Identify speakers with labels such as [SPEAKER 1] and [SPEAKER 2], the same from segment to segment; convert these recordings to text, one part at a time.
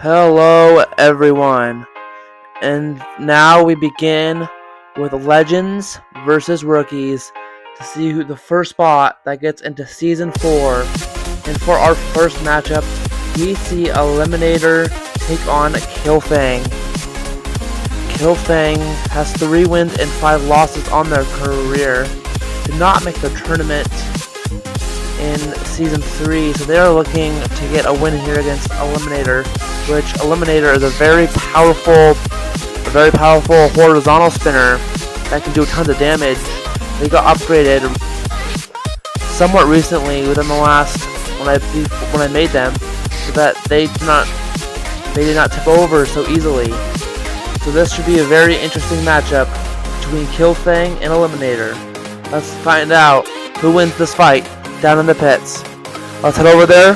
[SPEAKER 1] Hello everyone, and now we begin with Legends versus Rookies to see who the first spot that gets into Season 4. And for our first matchup, we see Eliminator take on Fang. Fang has 3 wins and 5 losses on their career. Did not make the tournament in Season 3, so they are looking to get a win here against Eliminator, which Eliminator is a very powerful horizontal spinner that can do tons of damage. They got upgraded somewhat recently within the last when I made them, so that they did not tip over so easily. So this should be a very interesting matchup between Fang and Eliminator. Let's find out who wins this fight down in the pits. Let's head over there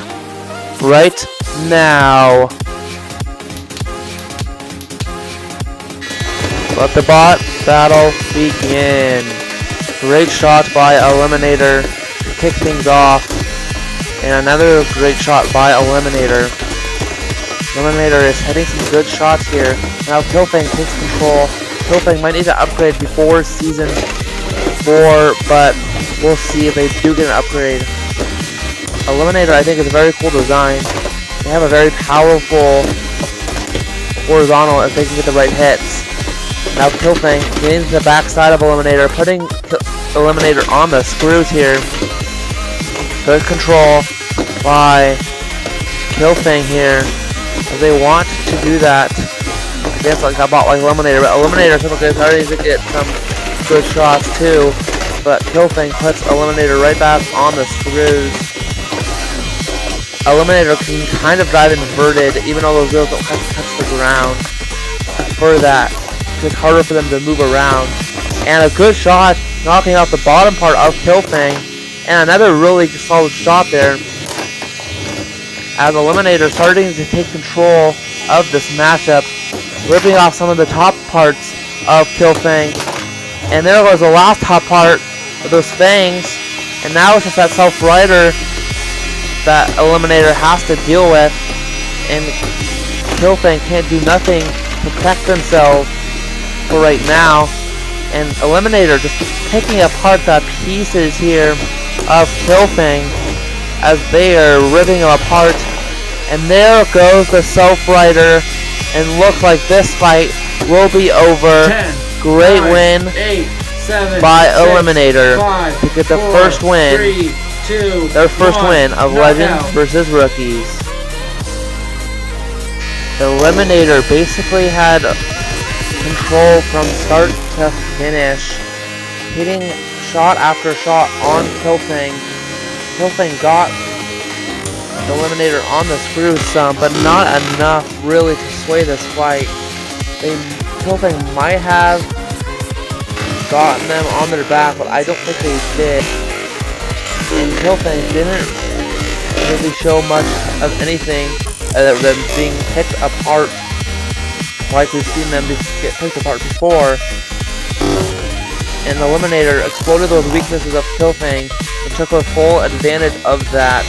[SPEAKER 1] right now. Let the bot battle begin. Great shot by Eliminator to kick things off. And another great shot by Eliminator. Eliminator is hitting some good shots here. Now Fang takes control. Fang might need to upgrade before Season 4, but we'll see if they do get an upgrade. Eliminator, I think, is a very cool design. They have a very powerful horizontal if they can get the right hits. Now Fang getting to the backside of Eliminator, putting Eliminator on the screws here. Good control by Fang here, as they want to do that against like a bot like Eliminator. But Eliminator is starting to get some good shots too. But Fang puts Eliminator right back on the screws. Eliminator can kind of drive inverted, even though those wheels don't touch the ground. For that, it's harder for them to move around. And a good shot, knocking out the bottom part of Fang. And another really solid shot there, as Eliminator starting to take control of this matchup, ripping off some of the top parts of Fang. And there goes the last top part of those fangs, and now it's just that self-rider that Eliminator has to deal with, and Fang can't do nothing to protect themselves for right now. And Eliminator just picking apart the pieces here of Fang as they are ripping them apart. And there goes the self-rider, and looks like this fight will be over.
[SPEAKER 2] 10,
[SPEAKER 1] Great
[SPEAKER 2] 9,
[SPEAKER 1] win
[SPEAKER 2] 8, 7,
[SPEAKER 1] by
[SPEAKER 2] 6,
[SPEAKER 1] Eliminator
[SPEAKER 2] 5,
[SPEAKER 1] to get the
[SPEAKER 2] 4,
[SPEAKER 1] first win,
[SPEAKER 2] 3, 2,
[SPEAKER 1] their first
[SPEAKER 2] 1,
[SPEAKER 1] win of Legends versus Rookies. Eliminator basically had control from start to finish, hitting shot after shot on Fang. Fang got Eliminator on the screws some, but not enough really to sway this fight. Fang might have gotten them on their back, but I don't think they did. And Fang didn't really show much of anything other than being picked apart, like we've seen them get picked apart before. And Eliminator exploited those weaknesses of Fang and took a full advantage of that.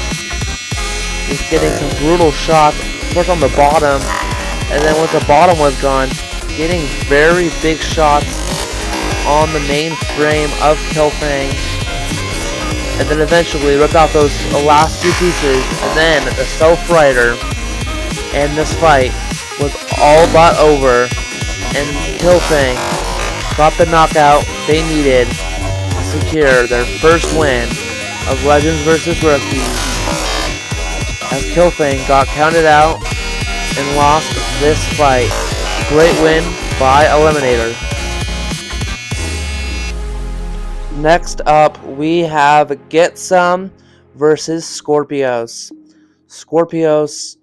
[SPEAKER 1] He's getting some brutal shots, first on the bottom, and then once the bottom was gone, getting very big shots on the main frame of Fang. And then eventually ripped out those last few pieces, and then the self-rider. And this fight was all but over, and Fang got the knockout they needed to secure their first win of Legends vs. Rookies, as Fang got counted out and lost this fight. Great win by Eliminator. Next up, we have Get Some versus Skorpios. Skorpios,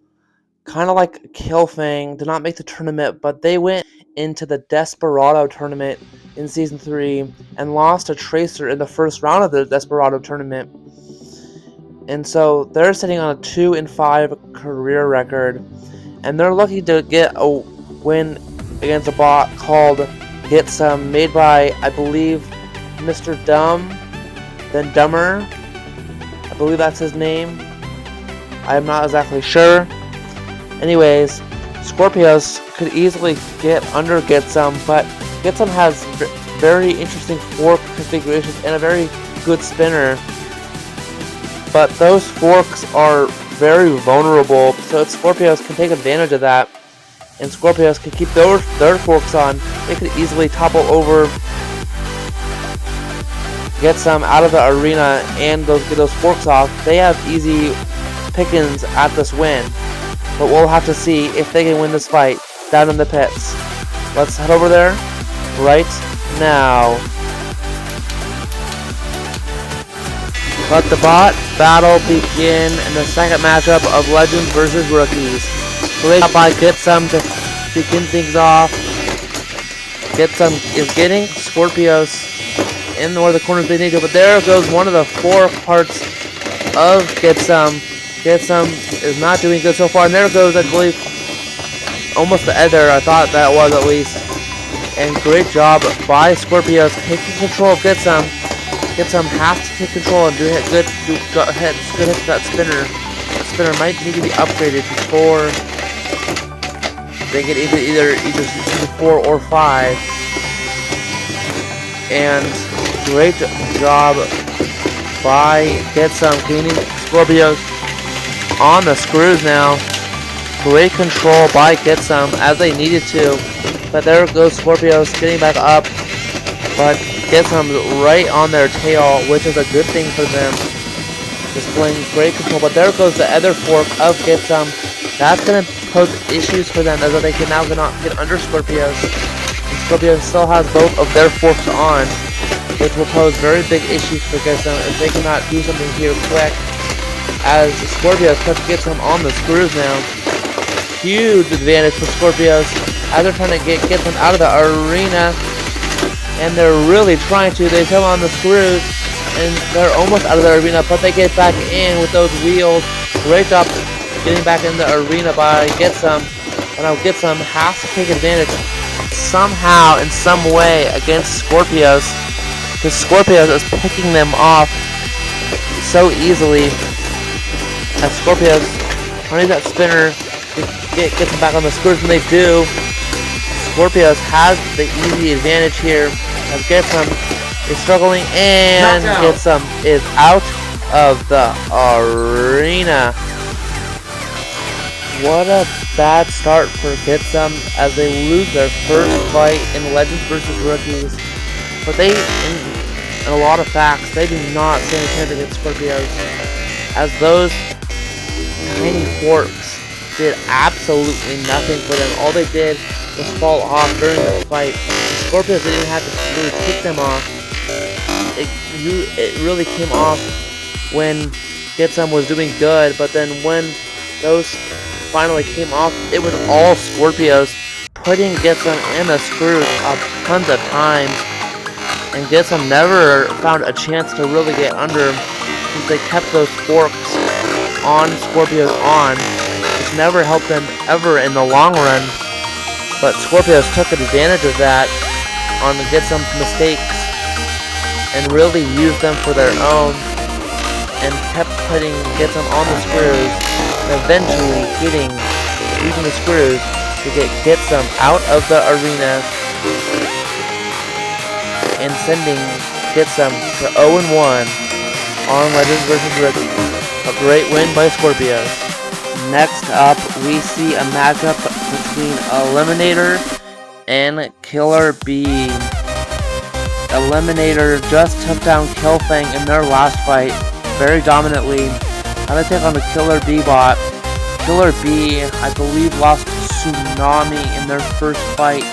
[SPEAKER 1] kind of like Fang, did not make the tournament, but they went into the Desperado tournament in Season 3 and lost to Tracer in the first round of the Desperado tournament. And so they're sitting on a 2-5 career record, and they're looking to get a win against a bot called Get Some, made by, I believe, Mr. Dumb, then Dumber. believe that's his name. I'm not exactly sure. Anyways, Skorpios could easily get some, but get some has very interesting fork configurations and a very good spinner. But those forks are very vulnerable, so if Skorpios can take advantage of that, and Skorpios can keep their forks on, they could easily topple over, get some out of the arena, and get those forks off. They have easy pickings at this win, but we'll have to see if they can win this fight down in the pits. Let's head over there right now. Let the bot battle begin in the second matchup of Legends versus Rookies. Great job by Get Some to begin things off. Get Some is getting Skorpios in where the corners they need to, but there goes one of the 4 parts of Get Some. Get Some is not doing good so far, and there goes, I believe, almost the Ether. I thought that was at least. And great job by Skorpios taking control of Get Some. Get Some has to take control and do good hits to that spinner. That spinner might need to be upgraded before they get either 4 or 5. And great job by Get Some cleaning Skorpios on the screws now. Great control by Get Some as they needed to. But there goes Skorpios getting back up. But Get Some right on their tail, which is a good thing for them. Displaying great control. But there goes the other fork of Get Some. That's going to pose issues for them as they can now get under Skorpios. Skorpios still has both of their forks on, which will pose very big issues for Get Some if they cannot do something here quick. As Skorpios tries to get Some on the screws now. Huge advantage for Skorpios as they're trying to get Some out of the arena. And they're really trying to. They come on the screws and they're almost out of the arena, but they get back in with those wheels. Great job getting back in the arena by Get Some. And now Get Some has to take advantage somehow, in some way, against Skorpios, because Skorpios is picking them off so easily. As Skorpios running that spinner to get them back on the screws, and they do. Skorpios has the easy advantage here. As Get Some is struggling, and Get Some is out of the arena. What a bad start for Get Some as they lose their first fight in Legends versus Rookies. But they, in a lot of facts, they do not stand a chance against Skorpios, as those tiny forks did absolutely nothing for them. All they did was fall off during the fight. The Skorpios didn't have to really kick them off. It really came off when Get Some was doing good, but then when those finally came off, it was all Skorpios putting Get Some in the screws tons of times, and Get Some never found a chance to really get under since they kept those forks on Skorpios on, which never helped them ever in the long run. But Skorpios took advantage of that on Get Some's mistakes and really used them for their own and kept putting Get Some on the screws and eventually using the screws to get Some out of the arena and sending Get Some to 0-1 on Legends vs. Rookies. A great win by Skorpios. Next up, we see a matchup between Eliminator and Killer B. Eliminator just took down Fang in their last fight very dominantly. Now they take on the Killer B bot. Killer B, I believe, lost to Tsunami in their first fight.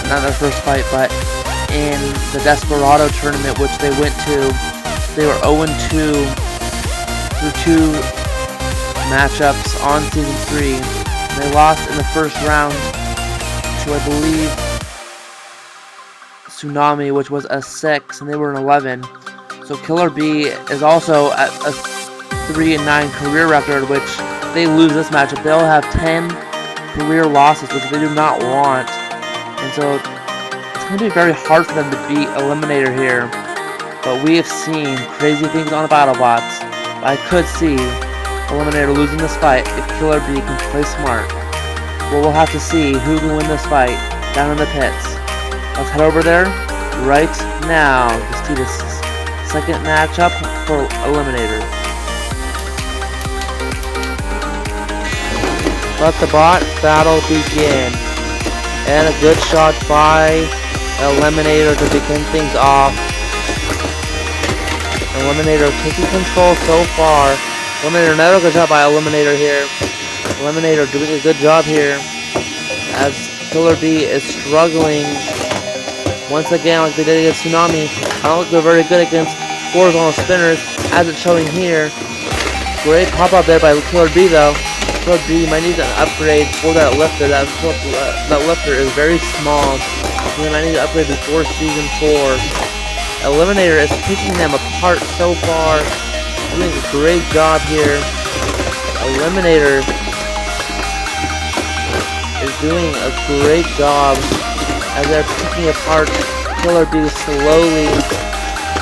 [SPEAKER 1] Not their first fight, but in the Desperado tournament, which they went to. They were 0-2 through 2 matchups on Season 3. And they lost in the first round to, I believe, Tsunami, which was a 6, and they were an 11. So Killer B is also at a 3-9 career record, which if they lose this matchup, they'll have 10 career losses, which they do not want. And so it's going to be very hard for them to beat Eliminator here. But we have seen crazy things on the Battlebots. I could see Eliminator losing this fight if Killer B can play smart. Well, we'll have to see who can win this fight down in the pits. Let's head over there right now to see this second matchup for Eliminator. Let the bot battle begin. And a good shot by Eliminator to begin things off. Eliminator taking control so far. Eliminator, another good job by Eliminator here. Eliminator doing a good job here as Killer B is struggling once again like they did against Tsunami. I don't think they're very good against horizontal spinners as it's showing here. Great pop up there by Killer B though. Killer B might need an upgrade for that lifter. That lifter is very small. So they might need to upgrade before Season 4. Eliminator is picking them apart so far. Doing a great job here. Eliminator is doing a great job as they're picking apart Killer B slowly.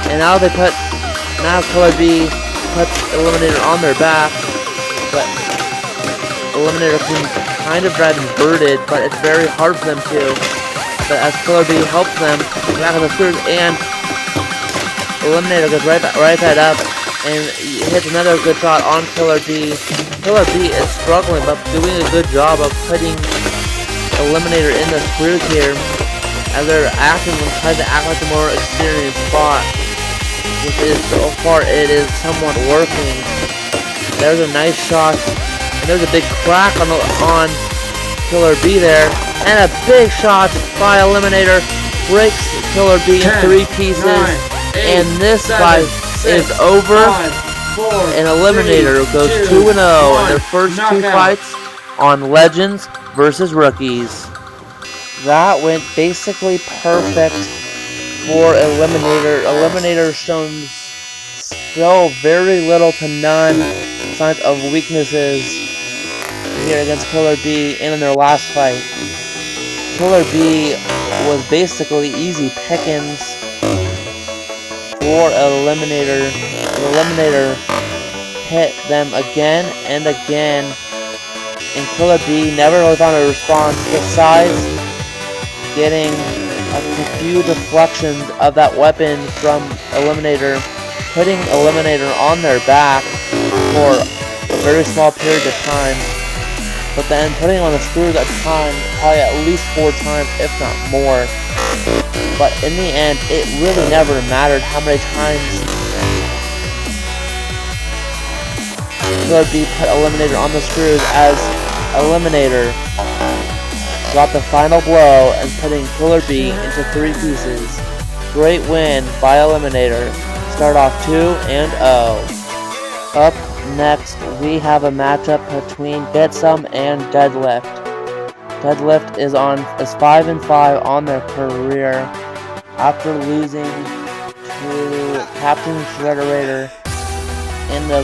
[SPEAKER 1] And now Killer B puts Eliminator on their back. But Eliminator can kind of drive inverted, but it's very hard for them to. But as Killer B helps them back on the screws, and Eliminator goes right side up and hits another good shot on Killer B. Killer B is struggling but doing a good job of putting Eliminator in the screws here as they're trying to act like the more experienced bot, which is so far it is somewhat working. There's a nice shot and there's a big crack on Killer B there, and a big shot by Eliminator breaks Killer B in 3 pieces.
[SPEAKER 2] 9, 8,
[SPEAKER 1] and this
[SPEAKER 2] 7,
[SPEAKER 1] fight
[SPEAKER 2] 6,
[SPEAKER 1] is over,
[SPEAKER 2] 5, 4,
[SPEAKER 1] and Eliminator
[SPEAKER 2] 3,
[SPEAKER 1] goes 2-0 in their first
[SPEAKER 2] knockout.
[SPEAKER 1] 2 fights on Legends versus Rookies. That went basically perfect for Eliminator. Eliminator shown still very little to none signs of weaknesses here against Killer B and in their last fight. Killer B was basically easy pickings for Eliminator. Eliminator hit them again and again, and Killer B never really found a response besides getting a few deflections of that weapon from Eliminator, putting Eliminator on their back for a very small period of time, but then putting on the screws at times, probably at least 4 times, if not more. But in the end, it really never mattered how many times Killer B put Eliminator on the screws, as Eliminator got the final blow and putting Killer B into 3 pieces. Great win by Eliminator. Start off 2-0. Up next, we have a matchup between Get Some and Deadlift. Deadlift is 5-5 on their career after losing to Captain Shredderator in the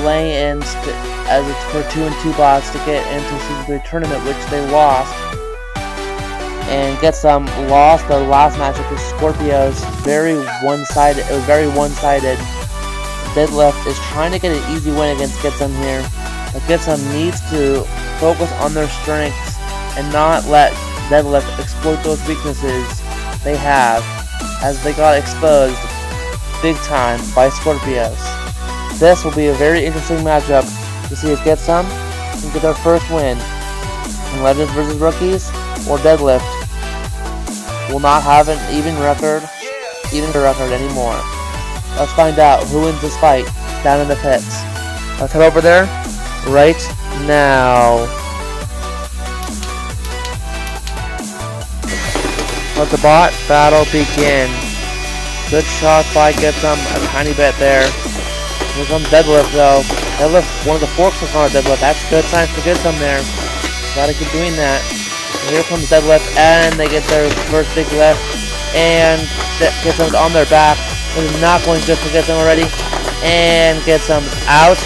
[SPEAKER 1] lay-ins as it's for 2-2 bots to get into Season 3 tournament, which they lost. And Get Some lost their last matchup to Skorpios. Very one-sided. It was very one-sided. Deadlift is trying to get an easy win against Get Some here, but Get Some needs to focus on their strengths and not let Deadlift exploit those weaknesses they have, as they got exposed big time by Skorpios. This will be a very interesting matchup to see if Get Some can get their first win in Legends vs. Rookies, or Deadlift will not have an even record anymore. Let's find out who wins this fight down in the pits. Let's head over there right now. Let the bot battle begin. Good shot by Get Some, a tiny bit there. Here comes Deadlift though. Deadlift, one of the forks is on a Deadlift. That's good signs for Get Some there. Gotta keep doing that. And here comes Deadlift, and they get their first big lift. And Get Some's on their back. This is not going good for Get Some already. And Get Some out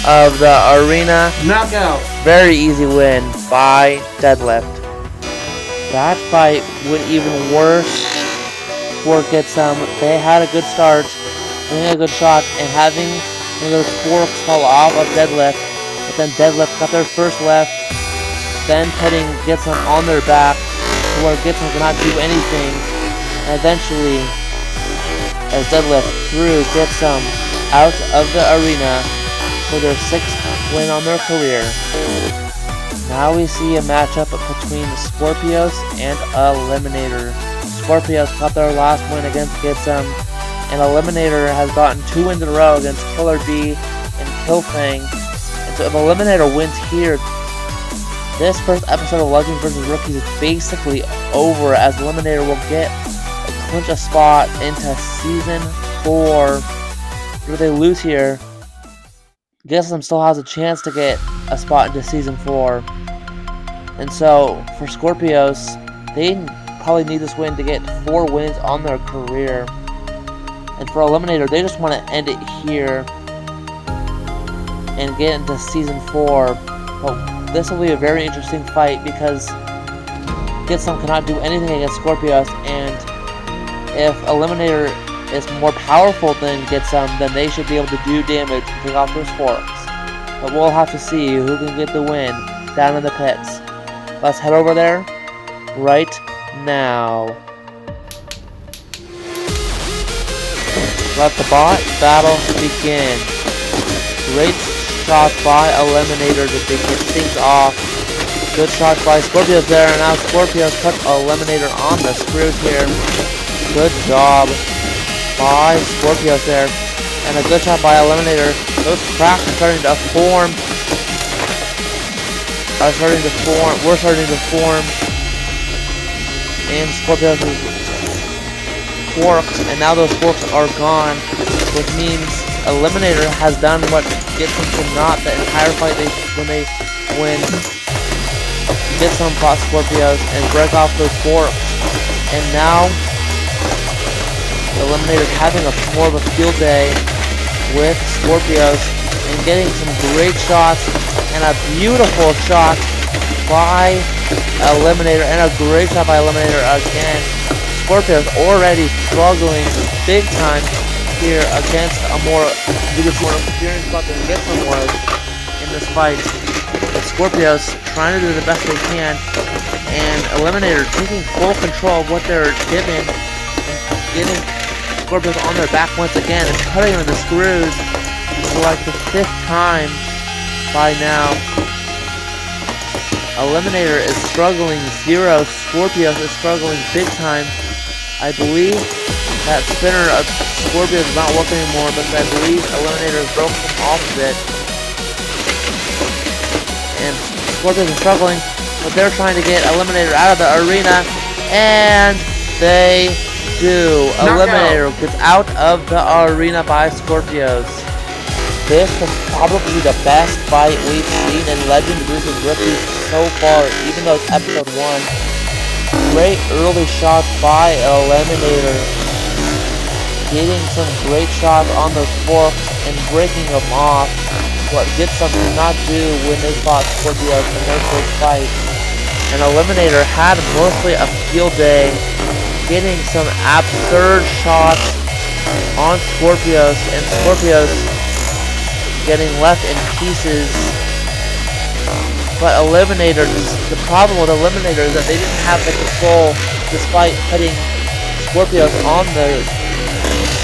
[SPEAKER 1] of the arena.
[SPEAKER 2] Knockout.
[SPEAKER 1] Very easy win by Deadlift. That fight went even worse for Get Some. They had a good start, winning a good shot, and having One of those forks fall off of Deadlift, but then Deadlift got their first left, then putting Getsum on their back, to where Getsum cannot do anything, and eventually, as Deadlift threw Getsum out of the arena for their 6th win on their career. Now we see a matchup between Skorpios and Eliminator. Skorpios got their last win against Getsum, and Eliminator has gotten 2 wins in a row against Killer B and Fang. And so if Eliminator wins here, this first episode of Legends vs. Rookies is basically over, as Eliminator will clinch a spot into Season 4. If they lose here, Getsum still has a chance to get a spot into Season 4. And so, for Skorpios, they probably need this win to get 4 wins on their career. And for Eliminator, they just want to end it here and get into Season 4. But this will be a very interesting fight, because Getsum cannot do anything against Skorpios, and if Eliminator is more powerful than Getsum, then they should be able to do damage and take off those forks. But we'll have to see who can get the win down in the pits. Let's head over there right now. Let the bot battle begin. Great shot by Eliminator to begin things off. Good shot by Skorpios there, and now Skorpios puts Eliminator on the screws here. Good job by Skorpios there, and a good shot by Eliminator. Those cracks are starting to form. We're starting to form in Skorpios' forks, and now those forks are gone, which means Eliminator has done what Getsum could not the entire fight when Getsum fought Skorpios and break off those forks. And now Eliminator having more of a field day with Skorpios and getting some great shots, and a beautiful shot by Eliminator, and a great shot by Eliminator again. Skorpios already struggling big time here against a more experienced bot than Getsum was in this fight. But Skorpios trying to do the best they can, and Eliminator taking full control of what they're given, and getting Skorpios on their back once again and putting them in the screws for like the 5th time by now. Eliminator is struggling 0. Skorpios is struggling big time. I believe that spinner of Skorpios is not working anymore, but I believe Eliminator has broken him off of it. And Skorpios is struggling, but they're trying to get Eliminator out of the arena, and they do. Eliminator gets out of the arena by Skorpios. This was probably the best fight we've seen in Legends vs. Rookies so far, even though it's episode 1. Great early shots by Eliminator, getting some great shots on those forks and breaking them off. What Getsum could not do when they fought Skorpios in their first fight. And Eliminator had mostly a field day, getting some absurd shots on Skorpios, and Skorpios getting left in pieces. But Eliminator, the problem with Eliminator is that they didn't have the control, despite putting Skorpios on the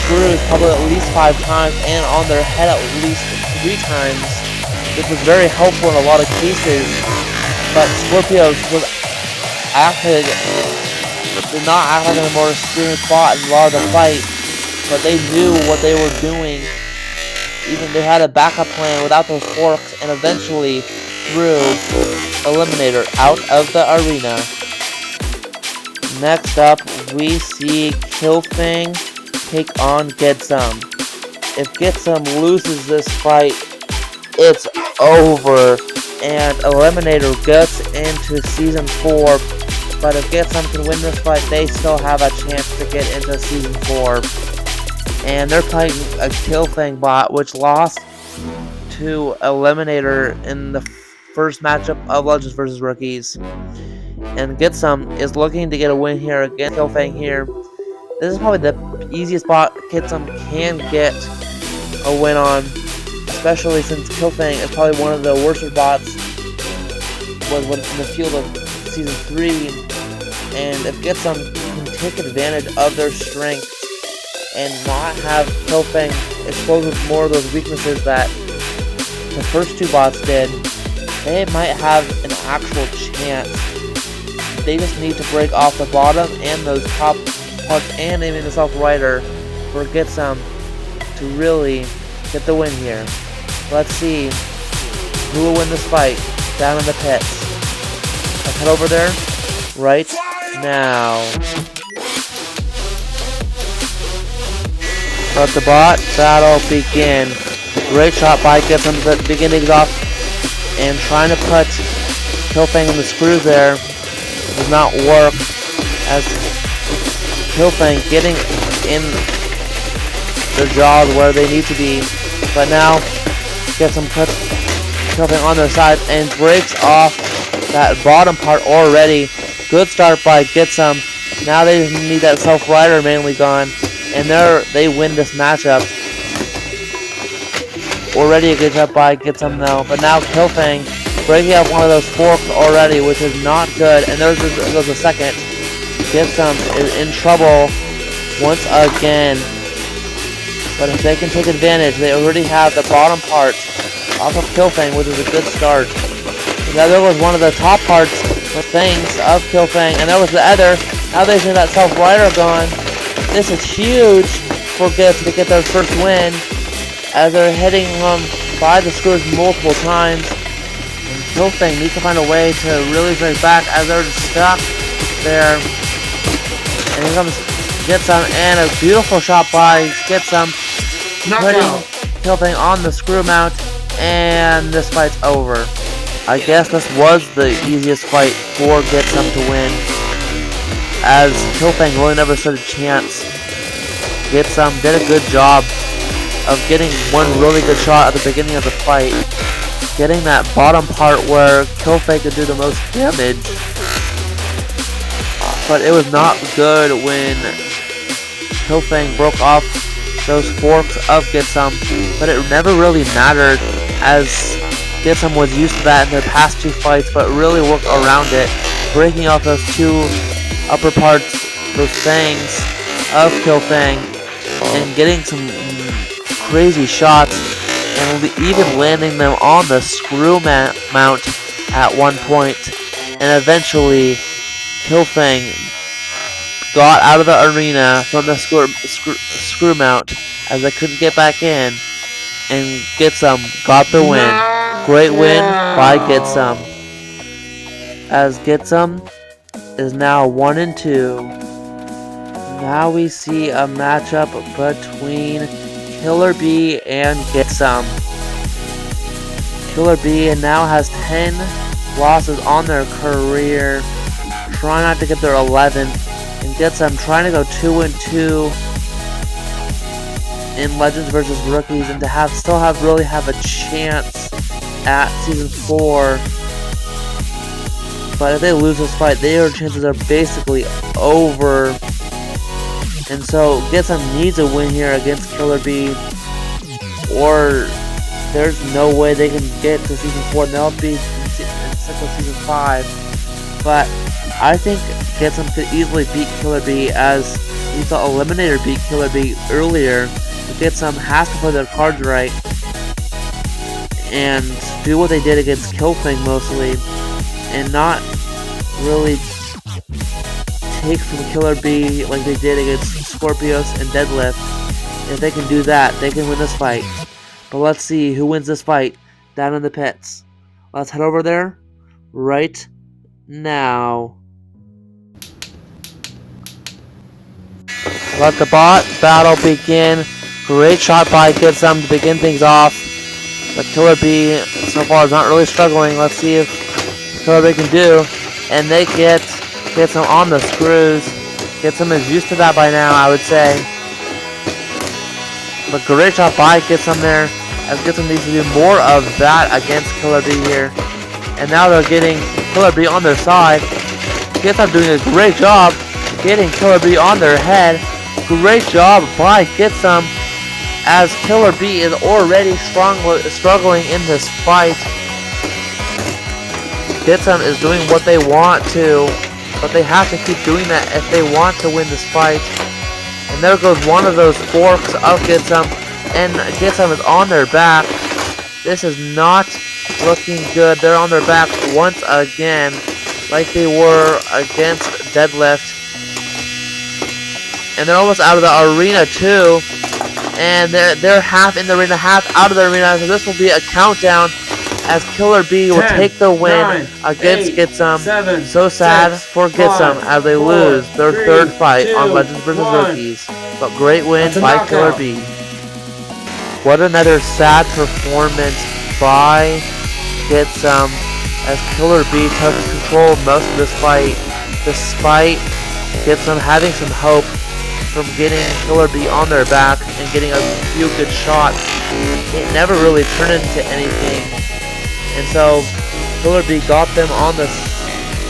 [SPEAKER 1] screws probably at least 5 times and on their head at least 3 times, which was very helpful in a lot of cases. But Skorpios did not act like a more experienced bot in a lot of the fight, but they knew what they were doing. Even they had a backup plan without those forks, and eventually threw Eliminator out of the arena. Next up, we see Fang take on Getsum. If Getsum loses this fight, it's over, and Eliminator gets into Season 4. But if Getsum can win this fight, they still have a chance to get into Season 4. And they're playing a Fang bot, which lost to Eliminator in the first matchup of Legends vs. Rookies. And Getsum is looking to get a win here against Fang here. This is probably the easiest bot Getsum can get a win on. especially since Fang is probably one of the worst bots was in the field of Season 3, and if Getsum can take advantage of their strength and not have Fang exposed with more of those weaknesses that the first two bots did, they might have an actual chance. They just need to break off the bottom and those top parts and aiming the self-rider for Getsum to really get the win here. Let's see who will win this fight down in the pits. Let's head over there right now. Let the bot battle begin. Great shot by Getsum to begin things off, and trying to put Fang on the screws there does not work, as Fang getting in their jaws where they need to be, but now Getsum puts Fang on their side and breaks off that bottom part already. Good start by Getsum. Now they just need that self-rider mainly gone, and they win this matchup. Already a good job by Getsum though, but now Fang breaking up one of those forks already, which is not good, and there's a second. Getsum is in trouble once again, but if they can take advantage, they already have the bottom part off of Fang, which is a good start. Now there was one of the top parts of things of Fang, and there was the other. Now they see that self-rider gone. This is huge for Getsum to get their first win, as they're hitting by the screws multiple times. And Fang needs to find a way to really break back, as they're stuck there. And here comes Getsum, and a beautiful shot by Getsum, putting Fang on the screw mount, and this fight's over. I guess this was the easiest fight for Getsum to win, as Fang really never stood a chance. Getsum did a good job of getting one really good shot at the beginning of the fight, getting that bottom part where Fang could do the most damage, but it was not good when Fang broke off those forks of Getsum, but it never really mattered, as Getsum was used to that in their past two fights, but really worked around it, breaking off those two upper parts, those fangs of Fang, and getting some crazy shots, and even landing them on the screw mount at one point. And eventually Fang got out of the arena from the screw mount, as they couldn't get back in, and Getsum got the win. Great win by Getsum, as Getsum is now 1-2. Now we see a matchup between Killer B and Getsum. Killer B now has 10 losses on their career, trying not to get their 11th, and Getsum trying to go 2-2 in Legends versus Rookies, and to still really have a chance at Season 4. But if they lose this fight, their chances are basically over. And so Getsum needs a win here against Killer B, or there's no way they can get to Season 4, and they'll be in Season 5. But I think Getsum could easily beat Killer B, as we saw Eliminator beat Killer B earlier. Getsum has to play their cards right and do what they did against Fang mostly, and not really take from Killer B like they did against Skorpios and Deadlift. If they can do that, they can win this fight. But let's see who wins this fight down in the pits. Let's head over there right now. Let the bot battle begin. Great shot by Getsum to begin things off. But Killer B so far is not really struggling. Let's see if Killer B can do. And they get Getsum on the screws. Getsum is used to that by now, I would say. But great shot by Getsum there, as Getsum needs to do more of that against Killer B here. And now they're getting Killer B on their side. Getsum doing a great job getting Killer B on their head. Great job by Getsum as Killer B is already struggling in this fight. Gitsum is doing what they want to, but they have to keep doing that if they want to win this fight. And there goes one of those forks of Gitsum, and Gitsum is on their back. This is not looking good. They're on their back once again, like they were against Deadlift. And they're almost out of the arena too. And they're half in the arena, half out of the arena. So this will be a countdown as Killer B will
[SPEAKER 2] 10,
[SPEAKER 1] take the win
[SPEAKER 2] 9,
[SPEAKER 1] against
[SPEAKER 2] 8,
[SPEAKER 1] Gitsum.
[SPEAKER 2] 7,
[SPEAKER 1] So sad
[SPEAKER 2] 6,
[SPEAKER 1] for Gitsum
[SPEAKER 2] 5,
[SPEAKER 1] as they
[SPEAKER 2] 4,
[SPEAKER 1] lose their
[SPEAKER 2] 3,
[SPEAKER 1] third fight
[SPEAKER 2] 2,
[SPEAKER 1] on Legends vs.
[SPEAKER 2] 1.
[SPEAKER 1] Rookies. But great win
[SPEAKER 2] That's a
[SPEAKER 1] by
[SPEAKER 2] knockout.
[SPEAKER 1] Killer B. What another sad performance by Gitsum as Killer B took control of most of this fight, despite Gitsum having some hope from getting Killer B on their back and getting a few good shots. It never really turned into anything. And so Killer B got them on the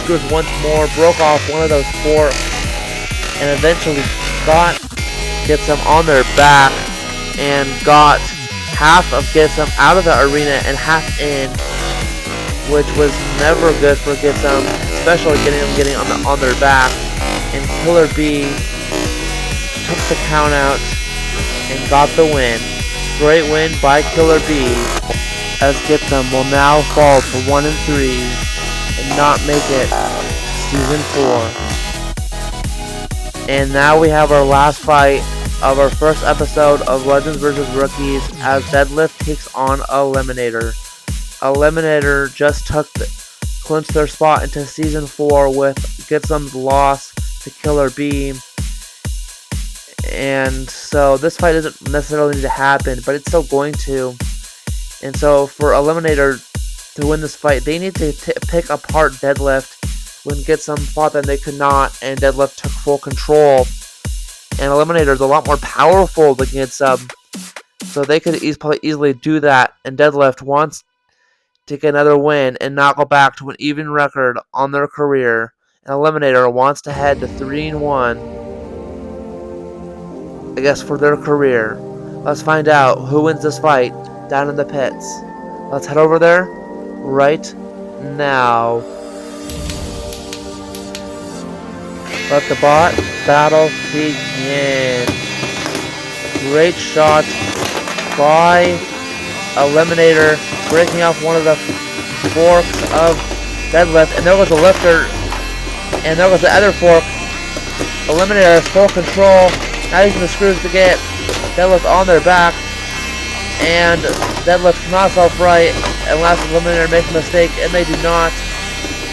[SPEAKER 1] screws once more, broke off one of those forks, and eventually got Gitsum on their back and got half of Gitsum out of the arena and half in, which was never good for Gitsum, especially getting on their back. And Killer B took the count out and got the win. Great win by Killer B, as Gitsum will now fall to 1-3 and not make it Season 4. And now we have our last fight of our first episode of Legends vs. Rookies as Deadlift takes on Eliminator. Eliminator just clinched their spot into Season 4 with Gitsum's loss to Killer B. And so this fight doesn't necessarily need to happen, but it's still going to. And so for Eliminator to win this fight, they need to pick apart Deadlift. When Gitsum thought that they could not, and Deadlift took full control. And Eliminator is a lot more powerful than Gitsum, so they could probably easily do that. And Deadlift wants to get another win and not go back to an even record on their career. And Eliminator wants to head to 3-1, I guess, for their career. Let's find out who wins this fight down in the pits. Let's head over there right now. Let the battle begin. Great shot by Eliminator, breaking off one of the forks of Deadlift, and there was a lifter, and there was the other fork. Eliminator has full control, now using the screws to get Deadlift on their back, and Deadlift cannot self-right unless Eliminator makes a mistake, and they do not.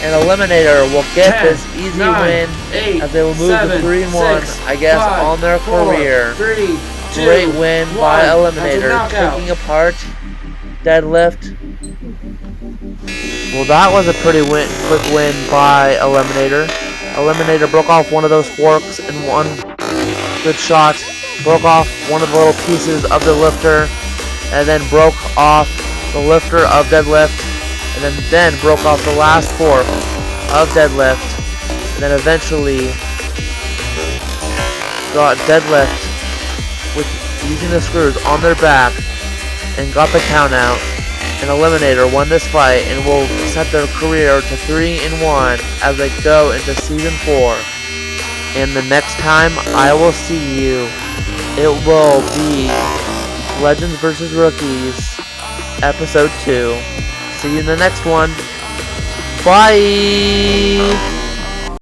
[SPEAKER 1] And Eliminator will get
[SPEAKER 2] 10,
[SPEAKER 1] this easy
[SPEAKER 2] 9,
[SPEAKER 1] win
[SPEAKER 2] 8,
[SPEAKER 1] as they will move
[SPEAKER 2] 7,
[SPEAKER 1] to 3-1,
[SPEAKER 2] 6,
[SPEAKER 1] I guess,
[SPEAKER 2] 5,
[SPEAKER 1] on their
[SPEAKER 2] 4,
[SPEAKER 1] career.
[SPEAKER 2] 3, 2,
[SPEAKER 1] Great win by
[SPEAKER 2] 1.
[SPEAKER 1] Eliminator,
[SPEAKER 2] That's a knockout.
[SPEAKER 1] taking apart Deadlift. Well, that was a pretty quick win by Eliminator. Eliminator broke off one of those forks in one good shot, broke off one of the little pieces of the lifter, and then broke off the lifter of Deadlift, and then broke off the last fork of Deadlift, and then eventually got Deadlift with using the screws on their back and got the count out. And Eliminator won this fight and will set their career to 3-1 as they go into Season 4. And the next time I will see you, it will be Legends vs. Rookies Episode 2. See you in the next one. Bye!